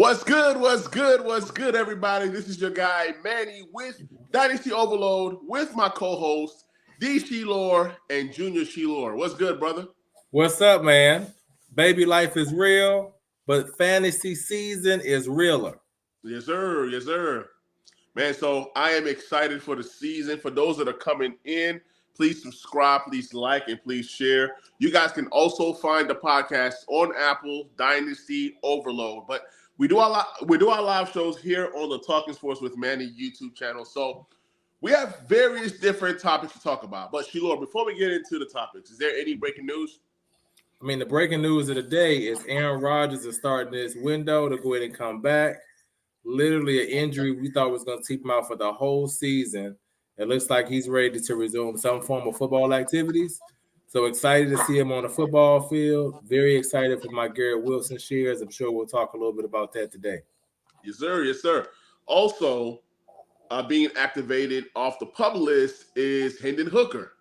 What's good? What's good? What's good, everybody? This is your guy, Manny, with Dynasty Overload, with my co-host, D. Sheelor and Junior Sheelor. What's good, brother? What's up, man? Baby life is real, but fantasy season is realer. Yes, sir. Yes, sir. Man, so I am excited for the season. For those that are coming in, please subscribe, please like, and please share. You guys can also find the podcast on Apple, Dynasty Overload. But we do our live shows here on the Talking Sports with Manny YouTube channel. So we have various different topics to talk about. But Sheelor, before we get into the topics, is there any breaking news? I mean, the breaking news of the day is Aaron Rodgers is starting this window to go ahead and come back. Literally an injury we thought was going to keep him out for the whole season. It looks like he's ready to resume some form of football activities. So excited to see him on the football field. Very excited for my Garrett Wilson shares. I'm sure we'll talk a little bit about that today. Yes, sir. Yes, sir. Also, being activated off the PUP list is Hendon Hooker.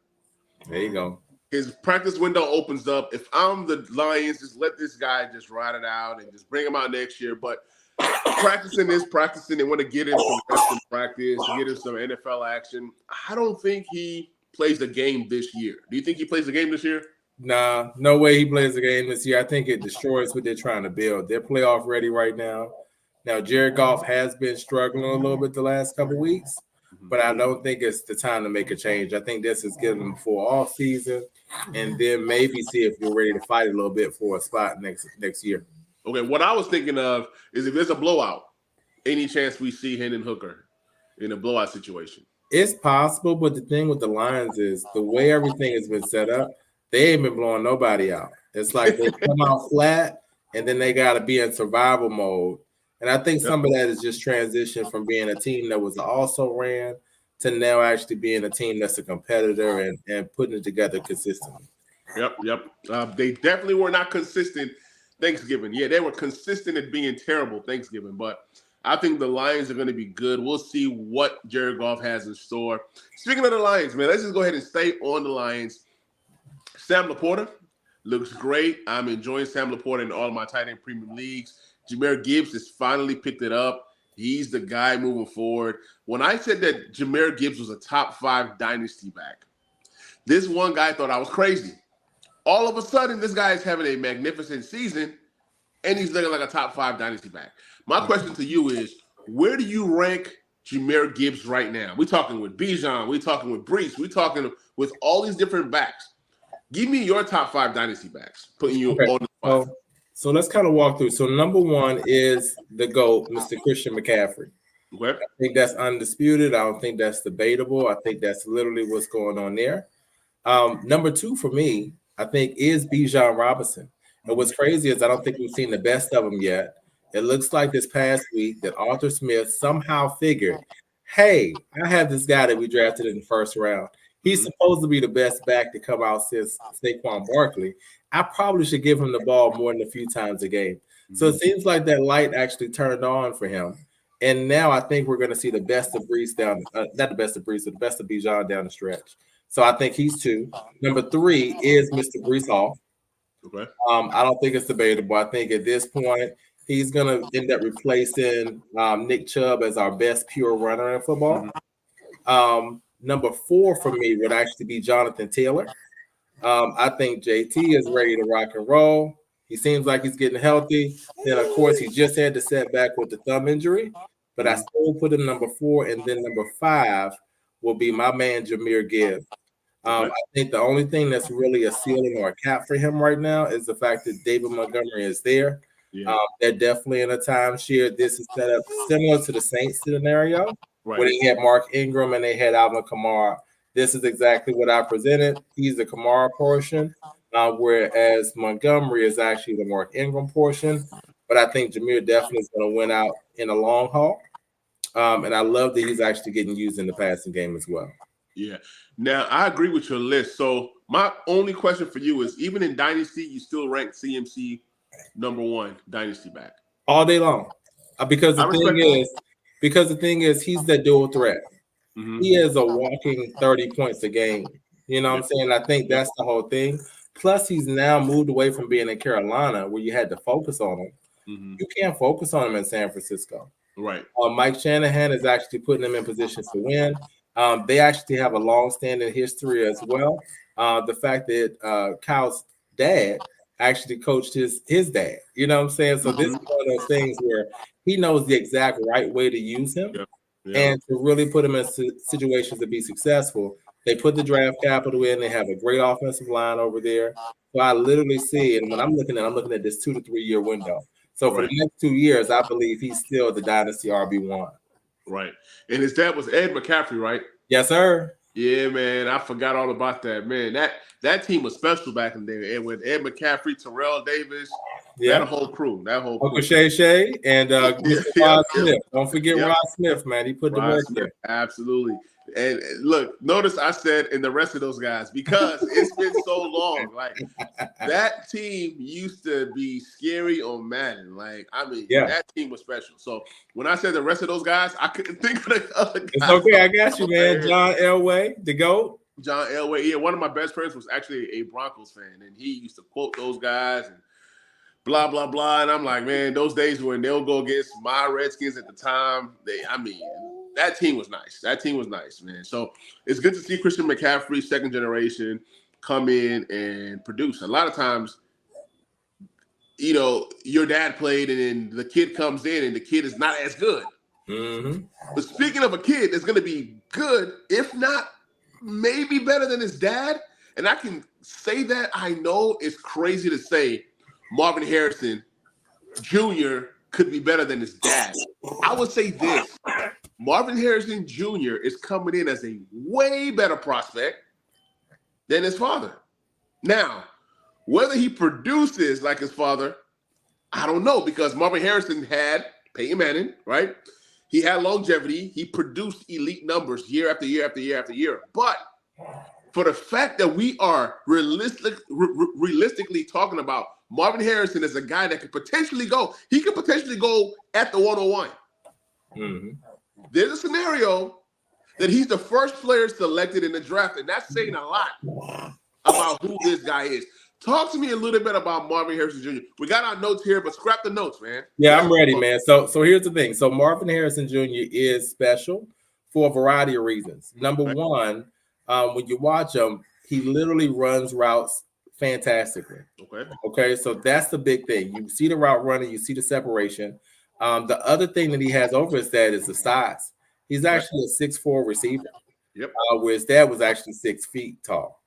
There you go. His practice window opens up. If I'm the Lions, just let this guy just ride it out and just bring him out next year. But practicing. They want to get him some rest in practice, get him some NFL action. I don't think he plays the game this year. Do you think he plays the game this year? Nah, no way he plays the game this year. I think it destroys what they're trying to build. They're playoff ready right now. Now, Jared Goff has been struggling a little bit the last couple of weeks, but I don't think it's the time to make a change. I think this is giving them full off season, and then maybe see if you're ready to fight a little bit for a spot next year. Okay, what I was thinking of is if there's a blowout, any chance we see Hendon Hooker in a blowout situation? It's possible, but the thing with the Lions is the way everything has been set up, they ain't been blowing nobody out. It's like they come out flat, and then they got to be in survival mode. And I think some of that is just transition from being a team that was also ran to now actually being a team that's a competitor and putting it together consistently. Yep. They definitely were not consistent Thanksgiving. Yeah, they were consistent at being terrible Thanksgiving, but I think the Lions are going to be good. We'll see what Jared Goff has in store. Speaking of the Lions, man, let's just go ahead and stay on the Lions. Sam Laporta looks great. I'm enjoying Sam Laporta in all of my tight end premium leagues. Jahmyr Gibbs has finally picked it up. He's the guy moving forward. When I said that Jahmyr Gibbs was a top 5 dynasty back, this one guy thought I was crazy. All of a sudden, this guy is having a magnificent season, and he's looking like a top 5 dynasty back. My question to you is, where do you rank Jahmyr Gibbs right now? We're talking with Bijan. We're talking with Brees. We're talking with all these different backs. Give me your top 5 dynasty backs, putting you on the spot. So let's kind of walk through. So number 1 is the GOAT, Mr. Christian McCaffrey. Okay. I think that's undisputed. I don't think that's debatable. I think that's literally what's going on there. Number 2 for me, I think, is Bijan Robinson. And what's crazy is I don't think we've seen the best of him yet. It looks like this past week that Arthur Smith somehow figured, hey, I have this guy that we drafted in the first round. He's supposed to be the best back to come out since Saquon Barkley. I probably should give him the ball more than a few times a game. So it seems like that light actually turned on for him. And now I think we're going to see the best of Brees not the best of Brees, but the best of Bijan down the stretch. So I think he's 2. Number 3 is Mr. Brees Hall. Okay. I don't think it's debatable. I think at this point, he's going to end up replacing Nick Chubb as our best pure runner in football. Number 4 for me would actually be Jonathan Taylor. I think JT is ready to rock and roll. He seems like he's getting healthy. Then, of course, he just had the setback with the thumb injury. But I still put him number 4. And then number 5 will be my man, Jahmyr Gibbs. I think the only thing that's really a ceiling or a cap for him right now is the fact that David Montgomery is there. Yeah. They're definitely in a timeshare. This is set up similar to the Saints scenario, where they had Mark Ingram and they had Alvin Kamara. This is exactly what I presented. He's the Kamara portion, whereas Montgomery is actually the Mark Ingram portion. But I think Jahmyr definitely is going to win out in the long haul. And I love that he's actually getting used in the passing game as well. Yeah. Now, I agree with your list. So my only question for you is, even in Dynasty, you still rank CMC number 1 Dynasty back? All day long. Because the thing is, he's that dual threat. He is a walking 30 points a game. You know what I'm saying? I think that's the whole thing. Plus, he's now moved away from being in Carolina, where you had to focus on him. you can't focus on him in San Francisco. Right. Mike Shanahan is actually putting them in positions to win. They actually have a long-standing history as well. The fact that Kyle's dad actually coached his dad. You know what I'm saying? So this is one of those things where he knows the exact right way to use him and to really put him in situations to be successful. They put the draft capital in. They have a great offensive line over there. So I literally see, and when I'm looking at this 2 to 3 year window. So for the next 2 years, I believe he's still the dynasty RB1. Right. And his dad was Ed McCaffrey, right? Yes, sir. Yeah, man. I forgot all about that, man. That team was special back in the day. And with Ed McCaffrey, Terrell Davis, that whole crew. Uncle Shay and Rod Smith. Don't forget Rod Smith, man. He put the work there. Absolutely. And look, notice I said in the rest of those guys, because it's been so long. Like, that team used to be scary on Madden. Like, I mean, that team was special. So when I said the rest of those guys, I couldn't think of the other guys. It's okay, I got you, man. John Elway, the GOAT. John Elway. Yeah, one of my best friends was actually a Broncos fan, and he used to quote those guys and blah, blah, blah. And I'm like, man, those days when they'll go against my Redskins at the time, that team was nice. That team was nice, man. So it's good to see Christian McCaffrey, second generation, come in and produce. A lot of times, you know, your dad played and then the kid comes in and the kid is not as good. But speaking of a kid that's going to be good, if not maybe better than his dad, and I can say that, I know it's crazy to say Marvin Harrison Jr. could be better than his dad. I would say this. Marvin Harrison Jr. is coming in as a way better prospect than his father. Now, whether he produces like his father, I don't know, because Marvin Harrison had Peyton Manning, right? He had longevity. He produced elite numbers year after year after year after year. But for the fact that we are realistically talking about Marvin Harrison as a guy that could potentially go, he could potentially go at the 101. There's a scenario that he's the first player selected in the draft, and that's saying a lot about who this guy is. Talk to me a little bit about Marvin Harrison Jr. We got our notes here, but scrap the notes, man. Yeah, I'm ready, man. So here's the thing. So Marvin Harrison Jr. is special for a variety of reasons. Number one, when you watch him, he literally runs routes fantastically. Okay, so that's the big thing. You see the route running, you see the separation. The other thing that he has over his dad is the size. He's actually a 6'4" receiver. Where his dad was actually 6 feet tall.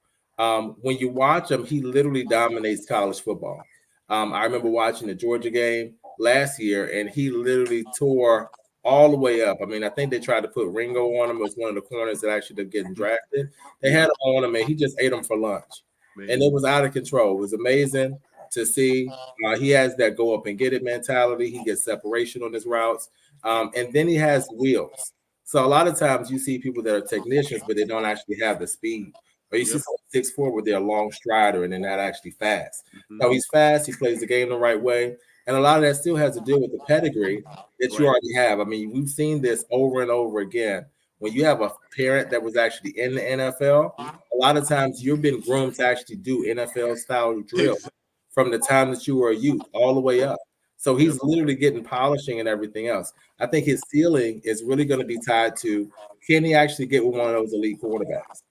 When you watch him, he literally dominates college football. I remember watching the Georgia game last year, and he literally tore all the way up. I mean, I think they tried to put Ringo on him as one of the corners that actually ended up getting drafted. They had him on him, and he just ate him for lunch. And it was out of control. It was amazing to see. He has that go up and get it mentality. He gets separation on his routes. And then he has wheels. So a lot of times you see people that are technicians, but they don't actually have the speed. Or you see 6'4" where they're a long strider and they're not actually fast. So he's fast. He plays the game the right way. And a lot of that still has to do with the pedigree that you already have. I mean, we've seen this over and over again. When you have a parent that was actually in the NFL, a lot of times you've been groomed to actually do NFL-style drills from the time that you were a youth all the way up. So he's literally getting polishing and everything else. I think his ceiling is really going to be tied to, can he actually get with one of those elite quarterbacks?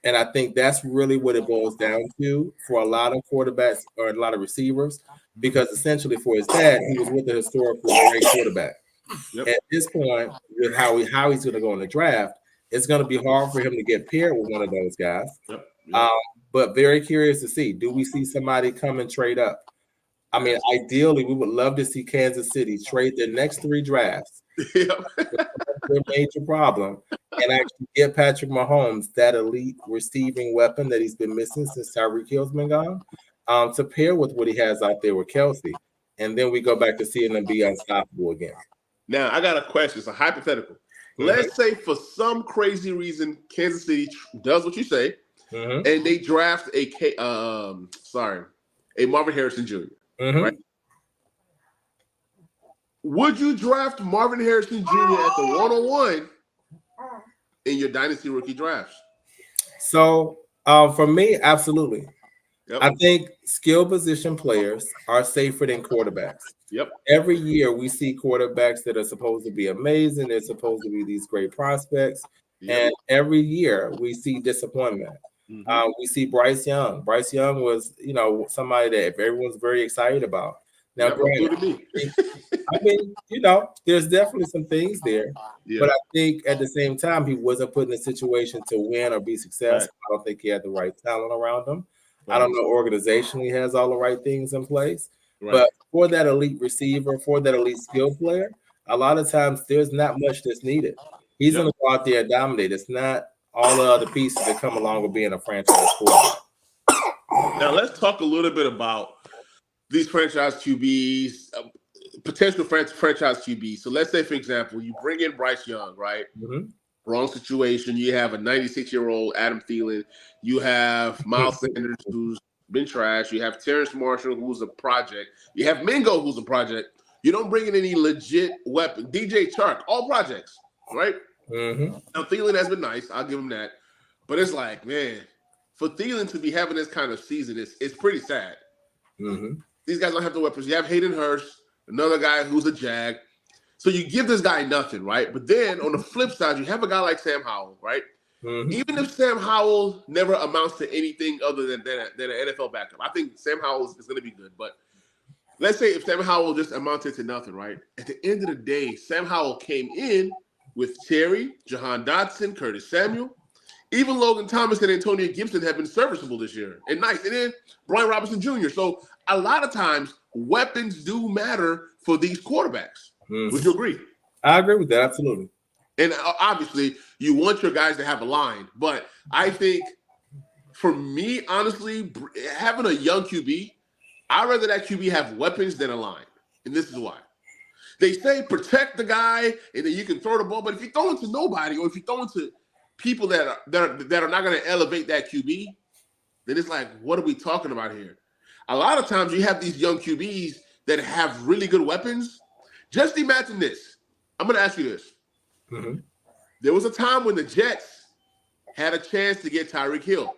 And I think that's really what it boils down to for a lot of quarterbacks or a lot of receivers, because essentially for his dad, he was with a historical great quarterback. At this point, with how he's going to go in the draft, it's going to be hard for him to get paired with one of those guys. But very curious to see, do we see somebody come and trade up? I mean, ideally, we would love to see Kansas City trade their next 3 drafts. Their major problem, and actually get Patrick Mahomes, that elite receiving weapon that he's been missing since Tyreek Hill's been gone, to pair with what he has out there with Kelsey. And then we go back to seeing them be unstoppable again. Now, I got a question. It's a hypothetical. Let's say for some crazy reason, Kansas City does what you say, and they draft a Marvin Harrison Jr. Right? Would you draft Marvin Harrison Jr. at the 101 in your dynasty rookie drafts? So for me, absolutely. Yep. I think skill position players are safer than quarterbacks. Yep. Every year we see quarterbacks that are supposed to be amazing. They're supposed to be these great prospects. Yep. And every year we see disappointment. We see Bryce Young. Bryce Young was, somebody that everyone's very excited about. Now, Yep, granted, including me. I mean, there's definitely some things there. Yeah. But I think at the same time, he wasn't put in a situation to win or be successful. I don't think he had the right talent around him. I don't know organizationally he has all the right things in place. But for that elite receiver, for that elite skill player, a lot of times there's not much that's needed. He's going to go out there and dominate. It's not all the other pieces that come along with being a franchise quarterback. Now let's talk a little bit about these franchise QBs, potential franchise QBs. So let's say, for example, you bring in Bryce Young, right? Mm-hmm. Wrong situation. You have a 96-year-old Adam Thielen. You have Miles Sanders, who's been trash. You have Terrence Marshall, who's a project. You have Mingo, who's a project. You don't bring in any legit weapon. DJ Chark, all projects, right? Mm-hmm. Now, Thielen has been nice. I'll give him that. But it's like, man, for Thielen to be having this kind of season, it's pretty sad. Mm-hmm. These guys don't have the weapons. You have Hayden Hurst, another guy who's a Jag. So you give this guy nothing, right? But then on the flip side, you have a guy like Sam Howell, right? Mm-hmm. Even if Sam Howell never amounts to anything other than an NFL backup, I think Sam Howell is going to be good. But let's say if Sam Howell just amounted to nothing, right? At the end of the day, Sam Howell came in with Terry, Jahan Dotson, Curtis Samuel. Even Logan Thomas and Antonio Gibson have been serviceable this year and nice. And then Brian Robinson Jr. So a lot of times, weapons do matter for these quarterbacks. Mm-hmm. Would you agree? I agree with that, absolutely. And obviously, you want your guys to have a line. But I think, for me, honestly, having a young QB, I'd rather that QB have weapons than a line. And this is why. They say protect the guy, and then you can throw the ball. But if you throw it to nobody, or if you throw it to people that are not going to elevate that QB, then it's like, what are we talking about here? A lot of times you have these young QBs that have really good weapons. Just imagine this. I'm going to ask you this. Mm-hmm. There was a time when the Jets had a chance to get Tyreek Hill.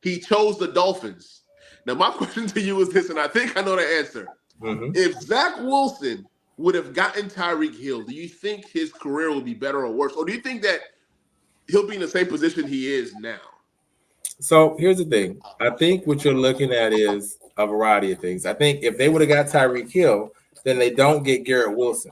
He chose the Dolphins. Now, my question to you is this, and I think I know the answer. Mm-hmm. If Zach Wilson would have gotten Tyreek Hill, do you think his career will be better or worse? Or do you think that he'll be in the same position he is now? So here's the thing. I think what you're looking at is a variety of things. I think if they would have got Tyreek Hill, then they don't get Garrett Wilson.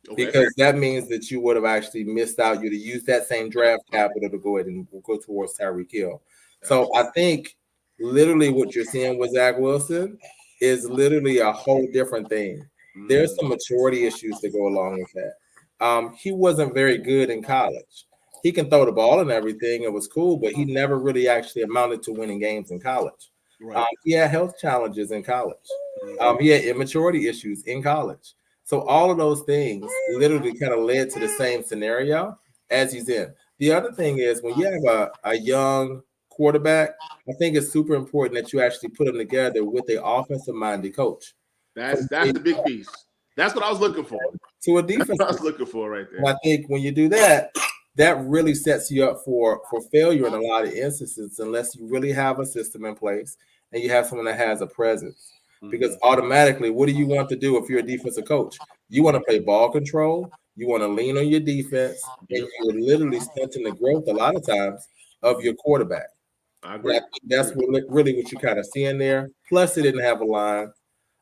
Okay. Because that means that you would have actually missed out. You'd have used that same draft capital to go ahead and go towards Tyreek Hill. So I think literally what you're seeing with Zach Wilson is literally a whole different thing. There's some maturity issues that go along with that. He wasn't very good in college. He can throw the ball and everything. It was cool, but he never really actually amounted to winning games in college. Right. He had health challenges in college. He had immaturity issues in college. So all of those things literally kind of led to the same scenario as he's in. The other thing is when you have a young quarterback, I think it's super important that you actually put them together with an offensive-minded coach. That's the big piece. That's what I was looking for. To a defense. That's what I was looking for right there. And I think when you do that, that really sets you up for failure in a lot of instances unless you really have a system in place and you have someone that has a presence. Because automatically, what do you want to do if you're a defensive coach? You want to play ball control. You want to lean on your defense. And you're literally stunting the growth a lot of times of your quarterback. I agree. I think that's really what you kind of see in there. Plus, they didn't have a line.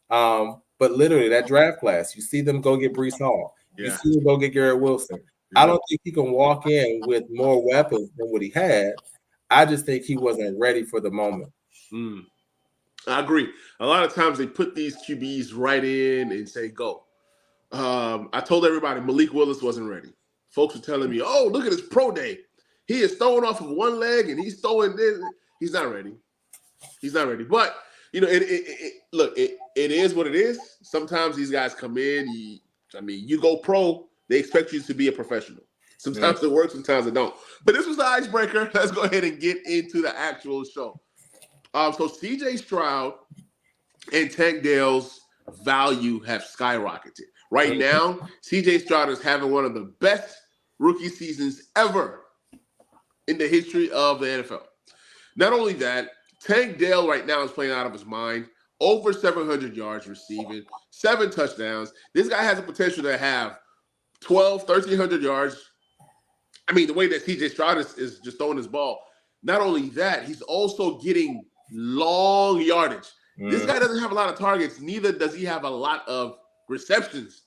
But literally, that draft class, you see them go get Breece Hall. You see them go get Garrett Wilson. I don't think he can walk in with more weapons than what he had. I just think he wasn't ready for the moment. I agree. A lot of times they put these QBs right in and say, go. I told everybody Malik Willis wasn't ready. Folks were telling me, oh, look at his pro day. He is throwing off of one leg and he's throwing this. He's not ready. He's not ready. But, you know, it is what it is. Sometimes these guys come in. You go pro, they expect you to be a professional. Sometimes it works, sometimes it don't. But this was the icebreaker. Let's go ahead and get into the actual show. So C.J. Stroud and Tank Dell's value have skyrocketed. Right now, C.J. Stroud is having one of the best rookie seasons ever in the history of the NFL. Not only that, Tank Dell right now is playing out of his mind. Over 700 yards receiving, 7 touchdowns. This guy has the potential to have 1,300 yards. I mean, the way that CJ Stroud is just throwing his ball. Not only that, he's also getting long yardage. This guy doesn't have a lot of targets. Neither does he have a lot of receptions.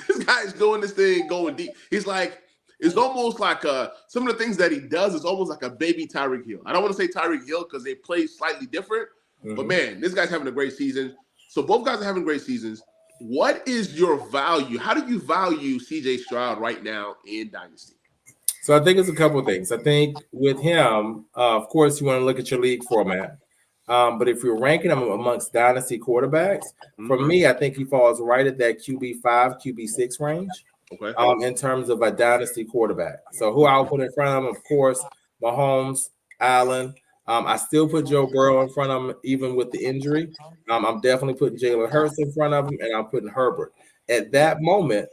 This guy is doing this thing going deep. He's like, it's almost like some of the things that he does is almost like a baby Tyreek Hill. I don't want to say Tyreek Hill because they play slightly different. But, man, this guy's having a great season. So both guys are having great seasons. What is your value? How do you value C.J. Stroud right now in Dynasty? So I think it's a couple of things. I think with him, of course, you want to look at your league format. But if you're ranking him amongst Dynasty quarterbacks, for me, I think he falls right at that QB5, QB6 range in terms of a Dynasty quarterback. So who I'll put in front of him, of course, Mahomes, Allen. I still put Joe Burrow in front of him, even with the injury. I'm definitely putting Jalen Hurts in front of him, and I'm putting Herbert. At that moment,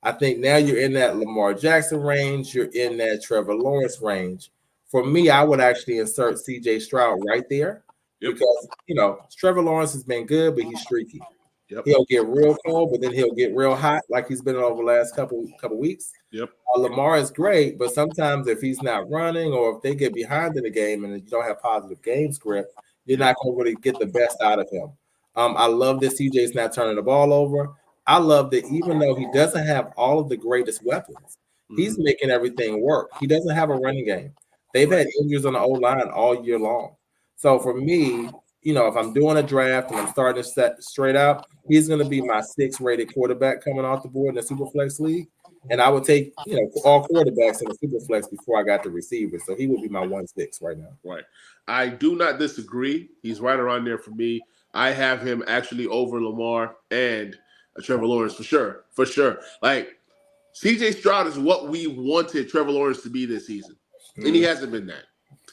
I think now you're in that Lamar Jackson range. You're in that Trevor Lawrence range. For me, I would actually insert C.J. Stroud right there because, Trevor Lawrence has been good, but he's streaky. He'll get real cold, but then he'll get real hot like he's been over the last couple weeks. Lamar is great, but sometimes if he's not running or if they get behind in the game and you don't have positive game script, you're not going to really get the best out of him. I love that CJ's not turning the ball over. I love that even though he doesn't have all of the greatest weapons, he's making everything work. He doesn't have a running game. They've had injuries on the O-line all year long. So for me, if I'm doing a draft and I'm starting to set straight out, he's going to be my 6th rated quarterback coming off the board in the Superflex league. And I would take, all quarterbacks in the Superflex before I got the receiver. So he would be my 1-6 right now. Right. I do not disagree. He's right around there for me. I have him actually over Lamar and Trevor Lawrence for sure. For sure. Like, C.J. Stroud is what we wanted Trevor Lawrence to be this season. And he hasn't been that.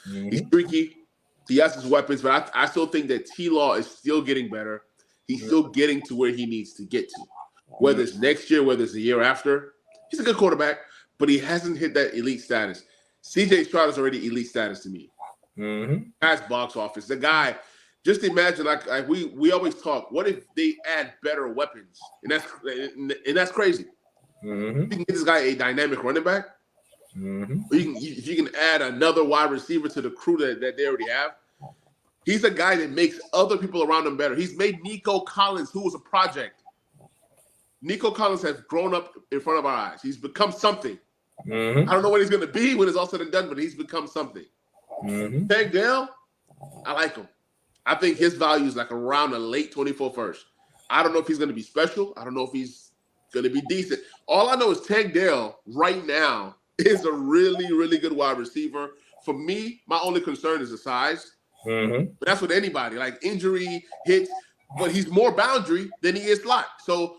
He's freaky. He has his weapons, but I still think that T-Law is still getting better. He's still getting to where he needs to get to. Whether it's next year, whether it's the year after, he's a good quarterback, but he hasn't hit that elite status. C.J. Stroud is already elite status to me. Has box office. The guy, just imagine, like we always talk, what if they add better weapons? And that's crazy. You can get this guy a dynamic running back. If you can add another wide receiver to the crew that they already have, he's a guy that makes other people around him better. He's made Nico Collins, who was a project. Nico Collins has grown up in front of our eyes. He's become something. I don't know what he's going to be when it's all said and done, but he's become something. Tank Dell, I like him. I think his value is like around a late 24 first. I don't know if he's going to be special. I don't know if he's going to be decent. All I know is Tank Dell right now is a really, really good wide receiver. For me, my only concern is the size. But that's with anybody. Like injury, hits, but he's more boundary than he is slot. So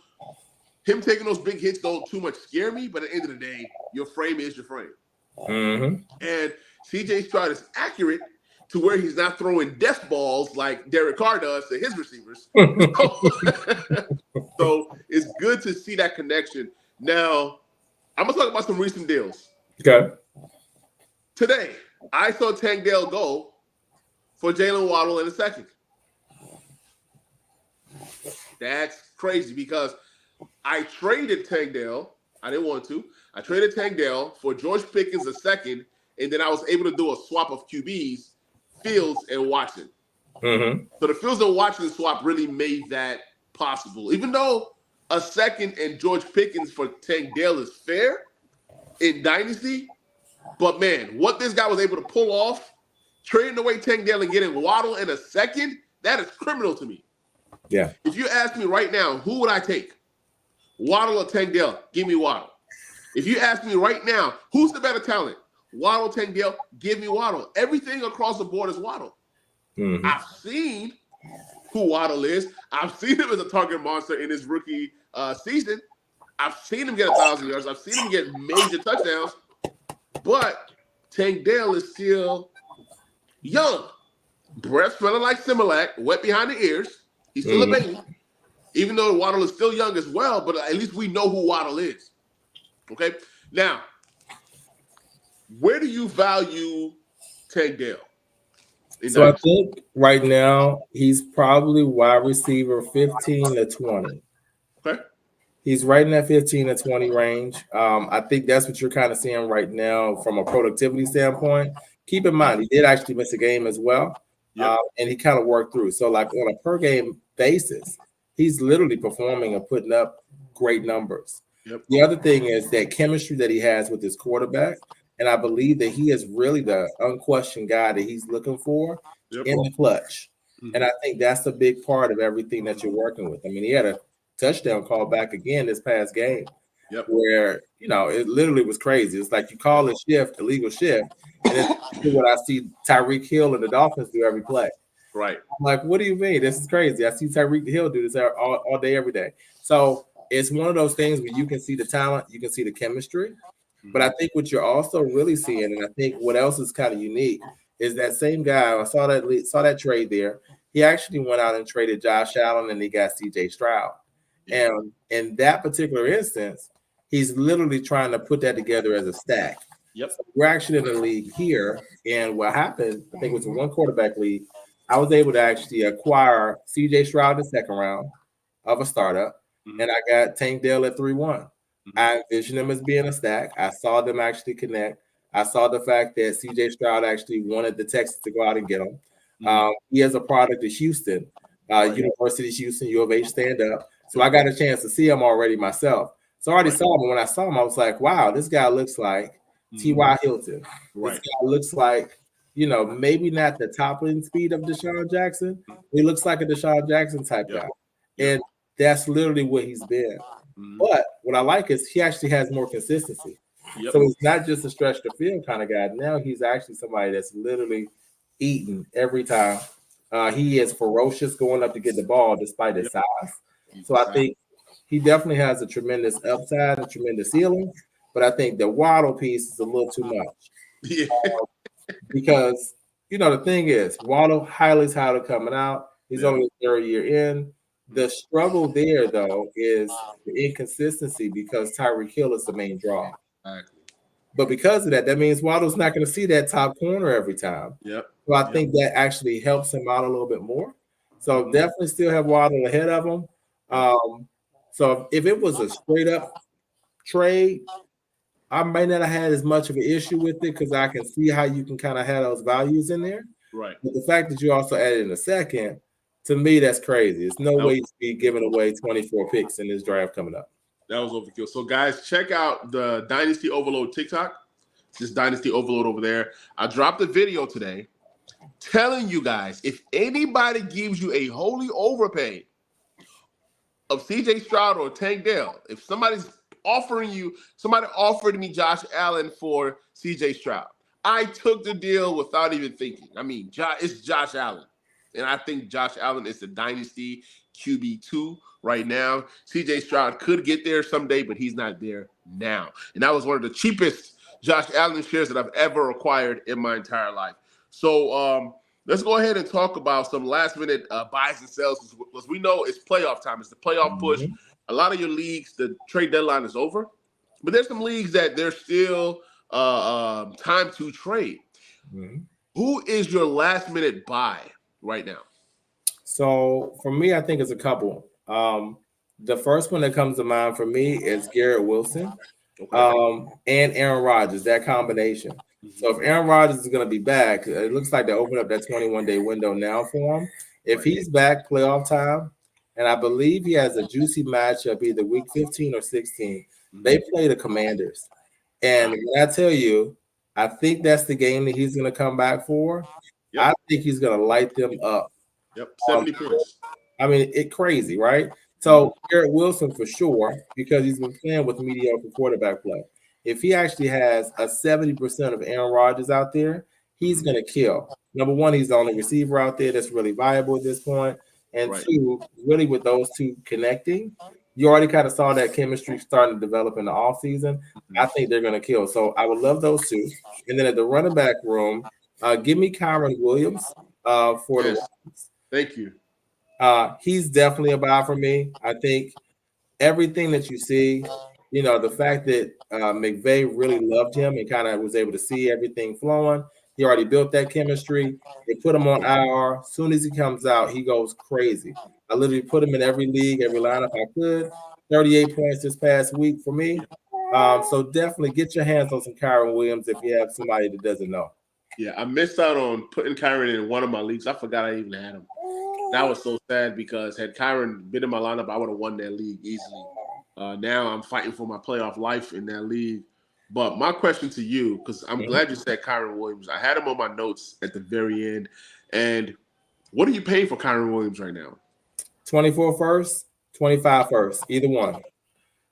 him taking those big hits don't too much scare me, but at the end of the day, your frame is your frame. And C.J. Stroud is accurate to where he's not throwing death balls like Derek Carr does to his receivers. So it's good to see that connection. Now, I'm going to talk about some recent deals. Okay. Today, I saw Tank Dell go for Jalen Waddle in a second. That's crazy because I traded Tank Dell. I didn't want to. I traded Tank Dell for George Pickens a second, and then I was able to do a swap of QBs, Fields and Watson. So the Fields and Watson swap really made that possible. Even though a second and George Pickens for Tank Dell is fair in Dynasty, but man, what this guy was able to pull off, trading away Tank Dell and getting Waddle in a second, that is criminal to me. Yeah. If you ask me right now, who would I take? Waddle or Tank Dell? Give me Waddle. If you ask me right now, who's the better talent? Waddle, Tank Dell? Give me Waddle. Everything across the board is Waddle. I've seen who Waddle is. I've seen him as a target monster in his rookie season. I've seen him get 1,000 yards. I've seen him get major touchdowns. But Tank Dell is still young. Breath smelling like Similac, wet behind the ears. He's still a baby. Even though Waddle is still young as well, but at least we know who Waddle is. Okay? Now, where do you value Tank Dell? So I think right now he's probably wide receiver 15 to 20. Okay. He's right in that 15 to 20 range. I think that's what you're kind of seeing right now from a productivity standpoint. Keep in mind, he did actually miss a game as well. Yep. And he kind of worked through. So, like on a per game basis, he's literally performing and putting up great numbers. Yep. The other thing is that chemistry that he has with his quarterback. And I believe that he is really the unquestioned guy that he's looking for in the clutch. Mm-hmm. And I think that's a big part of everything that you're working with. I mean, he had a touchdown call back again this past game, where, you know, it literally was crazy. It's like you call a shift, illegal shift, and it's what I see Tyreek Hill and the Dolphins do every play. Right. I'm like, what do you mean? This is crazy. I see Tyreek Hill do this all day, every day. So it's one of those things where you can see the talent, you can see the chemistry. But I think what you're also really seeing, and I think what else is kind of unique, is that same guy. I saw that trade there. He actually went out and traded Josh Allen, and he got C.J. Stroud. And in that particular instance, he's literally trying to put that together as a stack. Yep. So we're actually in the league here, and what happened, I think it was a one quarterback league. I was able to actually acquire C.J. Stroud in the second round of a startup, and I got Tank Dell at 3-1. I envisioned them as being a stack. I saw them actually connect. I saw the fact that C.J. Stroud actually wanted the Texans to go out and get him. He has a product of Houston, University of Houston, U of H stand up. So I got a chance to see him already myself. So I already saw him. When I saw him, I was like, wow, this guy looks like T.Y. Hilton. This guy looks like, you know, maybe not the top end speed of Deshaun Jackson. He looks like a Deshaun Jackson type guy. And that's literally what he's been. But what I like is he actually has more consistency. So he's not just a stretch the field kind of guy. Now he's actually somebody that's literally eating every time. He is ferocious going up to get the ball despite his size. So I think he definitely has a tremendous upside, a tremendous ceiling. But I think the Waddle piece is a little too much. Because, you know, the thing is, Waddle highly coming out. He's only his third year in. The struggle there, though, is the inconsistency because Tyreek Hill is the main draw. Exactly. But because of that, that means Waddle's not going to see that top corner every time. So I think that actually helps him out a little bit more. So definitely still have Waddle ahead of him. So if it was a straight up trade, I might not have had as much of an issue with it because I can see how you can kind of have those values in there. Right. But the fact that you also added in a second, to me, that's crazy. There's no way to be giving away 24 picks in this draft coming up. That was overkill. So, guys, check out the Dynasty Overload TikTok. This Dynasty Overload over there. I dropped a video today telling you guys, if anybody gives you a holy overpay of C.J. Stroud or Tank Dell, if somebody offered me Josh Allen for C.J. Stroud, I took the deal without even thinking. I mean, it's Josh Allen. And I think Josh Allen is the Dynasty QB2 right now. C.J. Stroud could get there someday, but he's not there now. And that was one of the cheapest Josh Allen shares that I've ever acquired in my entire life. So let's go ahead and talk about some last-minute buys and sells. Because we know it's playoff time. It's the playoff push. A lot of your leagues, the trade deadline is over. But there's some leagues that there's still time to trade. Who is your last-minute buy right now? So for me, I think it's a couple. The first one that comes to mind for me is Garrett Wilson and Aaron Rodgers, that combination. So if Aaron Rodgers is going to be back, it looks like they open up that 21-day window now for him. If he's back playoff time, and I believe he has a juicy matchup either week 15 or 16, they play the Commanders. And when I tell you, I think that's the game that he's going to come back for. I think he's going to light them up. 70 points. I mean, it's crazy, right? So Garrett Wilson for sure, because he's been playing with mediocre quarterback play. If he actually has a 70% of Aaron Rodgers out there, he's going to kill. Number one, he's the only receiver out there that's really viable at this point. And two, really with those two connecting, you already kind of saw that chemistry starting to develop in the offseason. I think they're going to kill. So I would love those two. And then at the running back room, give me Kyron Williams for the Rams. Thank you. He's definitely a buy for me. I think everything that you see, the fact that McVay really loved him and kind of was able to see everything flowing, He already built that chemistry. They put him on IR. As soon as he comes out, he goes crazy. I literally put him in every league, every lineup I could. 38 points this past week for me. So definitely get your hands on some Kyron Williams if you have somebody that doesn't know. Yeah, I missed out on putting Kyron in one of my leagues. I forgot I even had him. That was so sad because had Kyron been in my lineup, I would have won that league easily. Now I'm fighting for my playoff life in that league. But my question to you, because I'm glad you said Kyron Williams. I had him on my notes at the very end. And what are you paying for Kyron Williams right now? 24 first, 25 first, either one.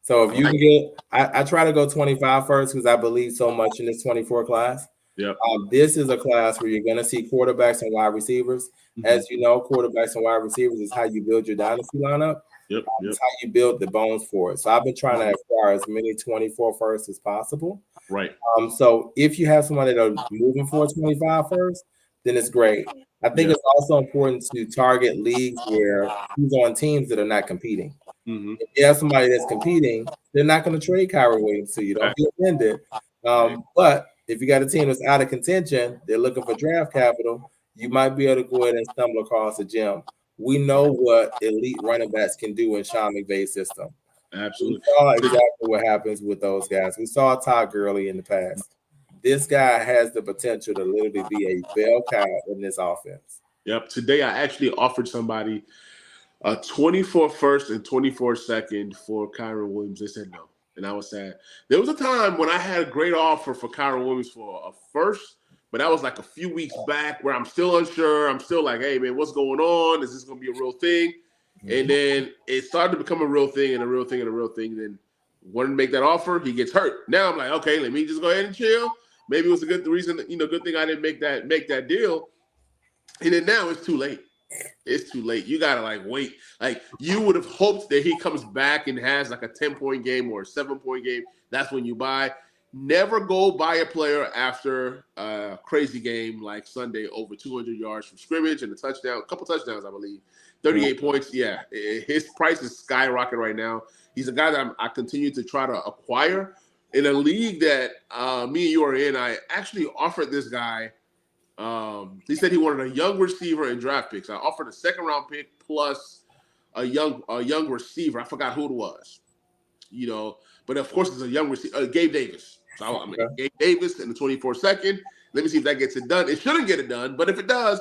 So if you can get, I try to go 25 first because I believe so much in this 24 class. Yep. This is a class where you're going to see quarterbacks and wide receivers. As you know, quarterbacks and wide receivers is how you build your dynasty lineup. Yep. It's how you build the bones for it. So I've been trying to acquire as many 24 first as possible. Right. So if you have somebody that are moving for 25 first, then it's great. I think it's also important to target leagues where he's on teams that are not competing. If you have somebody that's competing, they're not going to trade Kyron Williams to you. Don't be offended. But if you got a team that's out of contention, they're looking for draft capital, you might be able to go ahead and stumble across a gem. We know what elite running backs can do in Sean McVay's system. Absolutely. We saw exactly what happens with those guys. We saw Todd Gurley in the past. This guy has the potential to literally be a bell cow in this offense. Yep. Today I actually offered somebody a 24 first and 24 second for Kyron Williams. They said no. And I was sad. There was a time when I had a great offer for Kyron Williams for a first, but that was like a few weeks back where I'm still unsure. I'm still like, hey, man, what's going on? Is this going to be a real thing? And then it started to become a real thing and a real thing and a real thing. And then wanted to make that offer, he gets hurt. Now I'm like, okay, let me just go ahead and chill. Maybe it was a good reason, good thing I didn't make that deal. And then now it's too late. It's too late. You gotta wait. You would have hoped that he comes back and has like a 10-point game or a 7-point game. That's when you buy. Never go buy a player after a crazy game like Sunday over 200 yards from scrimmage and a couple touchdowns, I believe. 38 points. Yeah, his price is skyrocketing right now. He's a guy that I continue to try to acquire in a league that me and you are in. I actually offered this guy. He said he wanted a young receiver and draft picks. I offered a 2nd-round pick plus a young receiver. I forgot who it was, but of course it's a young receiver, Gabe Davis. So Gabe Davis in the 24 second. Let me see if that gets it done. It shouldn't get it done, but if it does,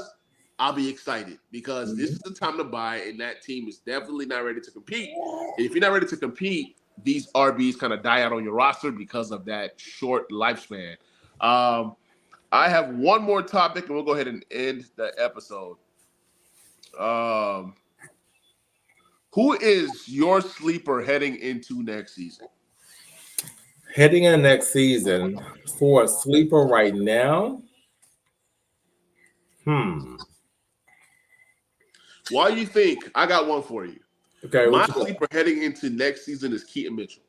I'll be excited because this is the time to buy, and that team is definitely not ready to compete. And if you're not ready to compete, these RBs kind of die out on your roster because of that short lifespan. I have one more topic, and we'll go ahead and end the episode. Who is your sleeper heading into next season? Heading into next season for a sleeper right now? Why do you think? I got one for you. Okay. My sleeper heading into next season is Keaton Mitchell.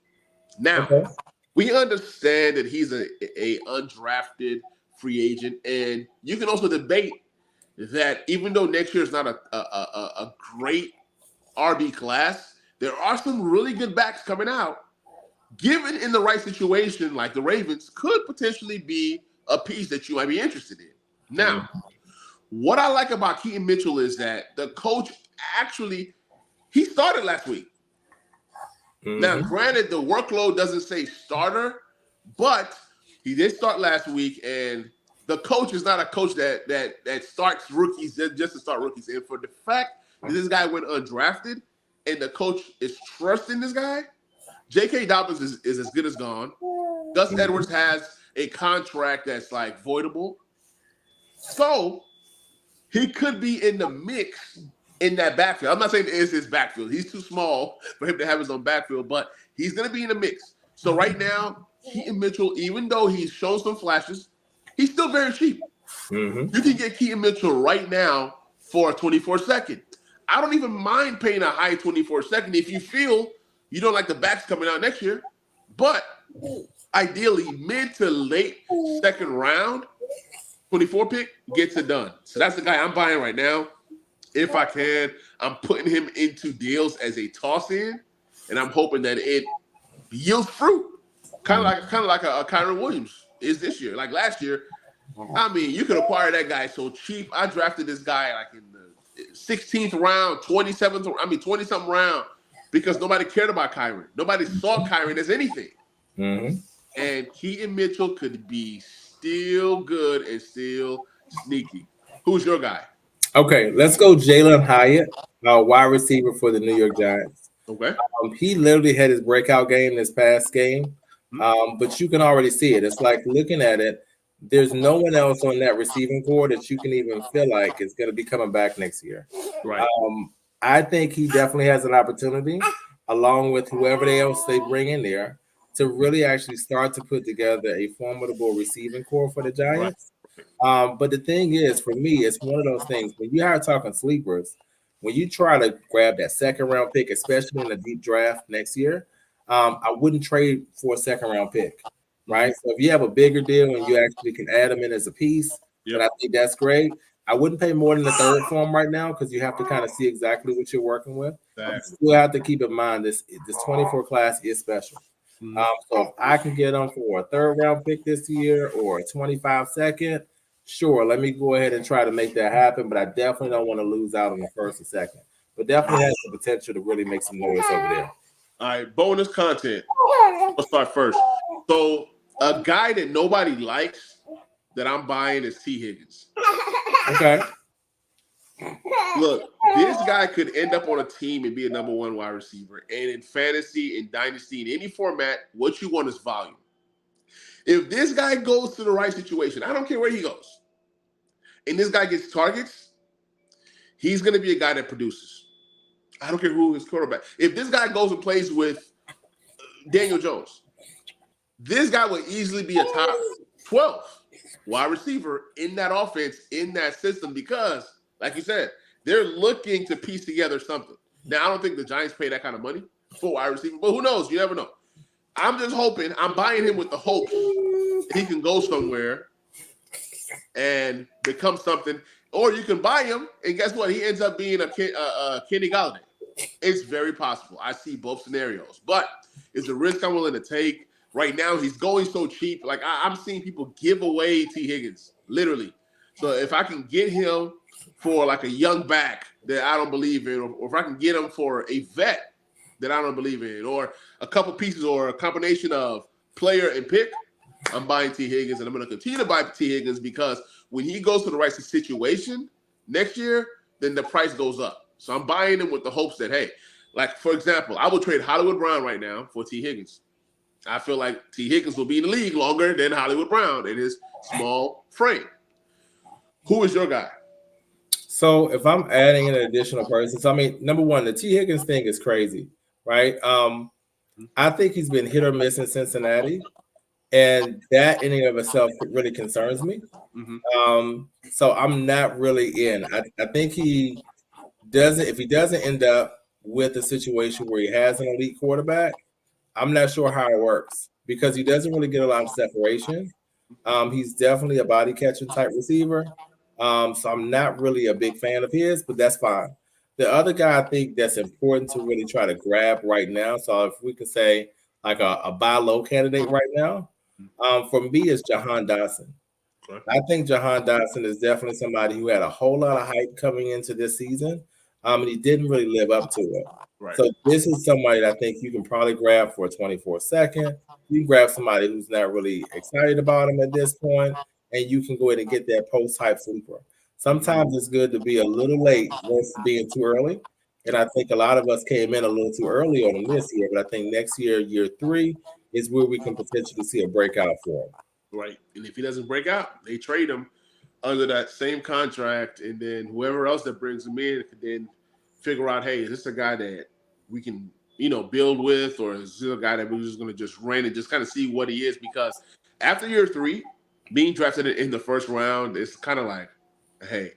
Now, we understand that he's a undrafted free agent, and you can also debate that even though next year is not a great RB class, there are some really good backs coming out. Given in the right situation, like the Ravens, could potentially be a piece that you might be interested in. Now, what I like about Keaton Mitchell is that the coach he started last week. Now, granted, the workload doesn't say starter, but he did start last week, and the coach is not a coach that starts rookies just to start rookies. And for the fact that this guy went undrafted and the coach is trusting this guy, J.K. Dobbins is as good as gone. Gus Edwards has a contract that's voidable. So he could be in the mix in that backfield. I'm not saying it's his backfield. He's too small for him to have his own backfield, but he's going to be in the mix. So right now, Keaton Mitchell, even though he's shown some flashes, he's still very cheap. You can get Keaton Mitchell right now for a 24 second. I don't even mind paying a high 24 second if you feel you don't like the backs coming out next year. But ideally, mid to late 2nd round, 24 pick gets it done. So that's the guy I'm buying right now. If I can, I'm putting him into deals as a toss-in, and I'm hoping that it yields fruit. Kind of like a Kyron Williams is this year. Like last year, I mean, you could acquire that guy so cheap. I drafted this guy like in the 16th round, 27th, 20-something round because nobody cared about Kyron. Nobody saw Kyron as anything. Mm-hmm. And Keaton Mitchell could be still good and still sneaky. Who's your guy? Okay, let's go Jalen Hyatt, wide receiver for the New York Giants. Okay. He literally had his breakout game this past game, but you can already see it. It's like looking at it, there's no one else on that receiving core that you can even feel like is going to be coming back next year. Right. I think he definitely has an opportunity, along with whoever else they bring in there, to really actually start to put together a formidable receiving core for the Giants. Right. But the thing is, for me, it's one of those things when you are talking sleepers, when you try to grab that second round pick, especially in a deep draft next year, I wouldn't trade for a second round pick, right? So if you have a bigger deal and you actually can add them in as a piece, then I think that's great. I wouldn't pay more than the third for him right now because you have to kind of see exactly what you're working with. Exactly. But you still have to keep in mind this 24 class is special. So if I can get them for a third round pick this year or a 25 second, sure, let me go ahead and try to make that happen, but I definitely don't want to lose out on the first and second. But definitely has the potential to really make some noise over there. All right, bonus content. Let's start first. So a guy that nobody likes that I'm buying is T. Higgins. Okay. Look, this guy could end up on a team and be a number one wide receiver. And in fantasy, in dynasty, in any format, what you want is volume. If this guy goes to the right situation, I don't care where he goes, and this guy gets targets, he's going to be a guy that produces. I don't care who his quarterback. If this guy goes and plays with Daniel Jones, this guy will easily be a top 12 wide receiver in that offense, in that system, because, like you said, they're looking to piece together something. Now, I don't think the Giants pay that kind of money for wide receiver, but who knows? You never know. I'm just hoping, I'm buying him with the hopes he can go somewhere and become something. Or you can buy him, and guess what? He ends up being a Kenny Galladay. It's very possible. I see both scenarios. But it's a risk I'm willing to take. Right now, he's going so cheap. Like, I'm seeing people give away T. Higgins, literally. So if I can get him for like a young back that I don't believe in, or if I can get him for a vet that I don't believe in, or a couple pieces or a combination of player and pick, I'm buying T. Higgins, and I'm going to continue to buy T. Higgins because when he goes to the right situation next year, then the price goes up. So I'm buying him with the hopes that, hey, like, for example, I would trade Hollywood Brown right now for T. Higgins. I feel like T. Higgins will be in the league longer than Hollywood Brown in his small frame. Who is your guy? So if I'm adding an additional person, so I mean, number one, the T. Higgins thing is crazy, right? I think he's been hit or miss in Cincinnati, and that in and of itself really concerns me. So I'm not really in. I think he doesn't. If he doesn't end up with a situation where he has an elite quarterback, I'm not sure how it works because he doesn't really get a lot of separation. He's definitely a body catching type receiver. So I'm not really a big fan of his, but that's fine. The other guy I think that's important to really try to grab right now. So if we could say like a buy low candidate right now, for me is Jahan Dotson. I think Jahan Dotson is definitely somebody who had a whole lot of hype coming into this season, and he didn't really live up to it. Right. So this is somebody that I think you can probably grab for a 24 second. You can grab somebody who's not really excited about him at this point, and you can go ahead and get that post-hype sleeper. Sometimes it's good to be a little late versus being too early. And I think a lot of us came in a little too early on him this year, but I think next year, year 3, is where we can potentially see a breakout for him. Right. And if he doesn't break out, they trade him under that same contract, and then whoever else that brings him in can then figure out, hey, is this a guy that we can, build with, or is this a guy that we're just going to just rent and just kind of see what he is? Because after year 3, being drafted in the first round, it's kind of like, hey,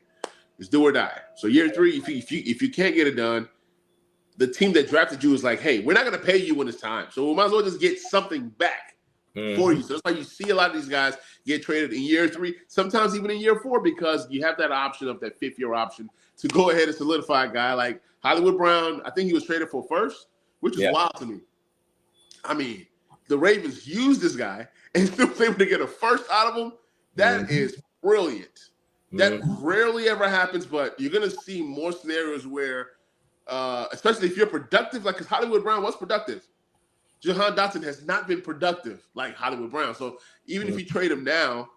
it's do or die. So year 3, if you can't get it done, the team that drafted you is like, hey, we're not going to pay you when it's time. So we might as well just get something back for you. So that's why you see a lot of these guys get traded in year 3, sometimes even in year 4, because you have that option of that 5th-year option to go ahead and solidify a guy like Hollywood Brown. I think he was traded for first, which is wild to me. I mean, the Ravens used this guy and still was able to get a first out of him. That is brilliant. That Mm-hmm. rarely ever happens, but you're going to see more scenarios where, especially if you're productive, like because Hollywood Brown was productive. Jahan Dotson has not been productive like Hollywood Brown. So even if you trade him now,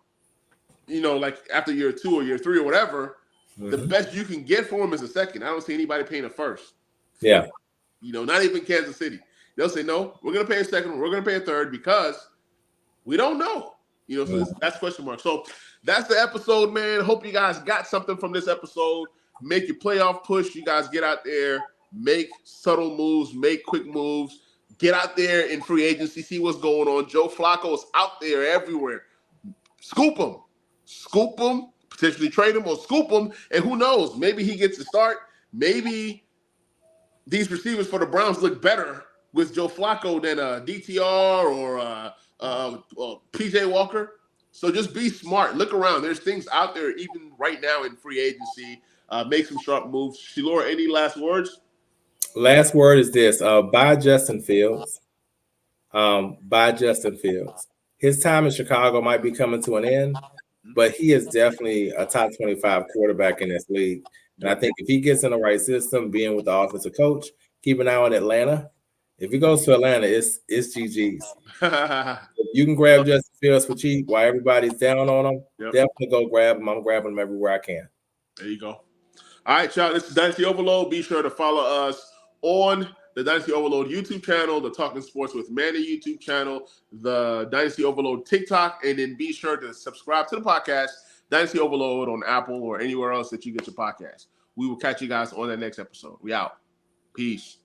like after year 2 or year 3 or whatever, the best you can get for him is a second. I don't see anybody paying a first. Yeah. Not even Kansas City. They'll say, no, we're going to pay a second. We're going to pay a third because we don't know. So that's question mark. So that's the episode, man. Hope you guys got something from this episode. Make your playoff push. You guys get out there, make subtle moves, make quick moves. Get out there in free agency, see what's going on. Joe Flacco is out there everywhere. Scoop him, potentially trade him or scoop him, and who knows? Maybe he gets to start. Maybe these receivers for the Browns look better with Joe Flacco than DTR or PJ Walker. So just be smart. Look around. There's things out there even right now in free agency. Make some sharp moves. Shilora, any last words? Last word is this: buy Justin Fields. Buy Justin Fields. His time in Chicago might be coming to an end, but he is definitely a top 25 quarterback in this league. And I think if he gets in the right system, being with the offensive coach, keep an eye on Atlanta. If he goes to Atlanta, it's GG's. If you can grab Justin Fields for cheap while everybody's down on him, definitely go grab him. I'm grabbing him everywhere I can. There you go. All right, y'all. This is Dynasty Overload. Be sure to follow us on the Dynasty Overload YouTube channel, the Talking Sports with Manny YouTube channel, the Dynasty Overload TikTok, and then be sure to subscribe to the podcast, Dynasty Overload, on Apple or anywhere else that you get your podcast. We will catch you guys on that next episode. We out. Peace.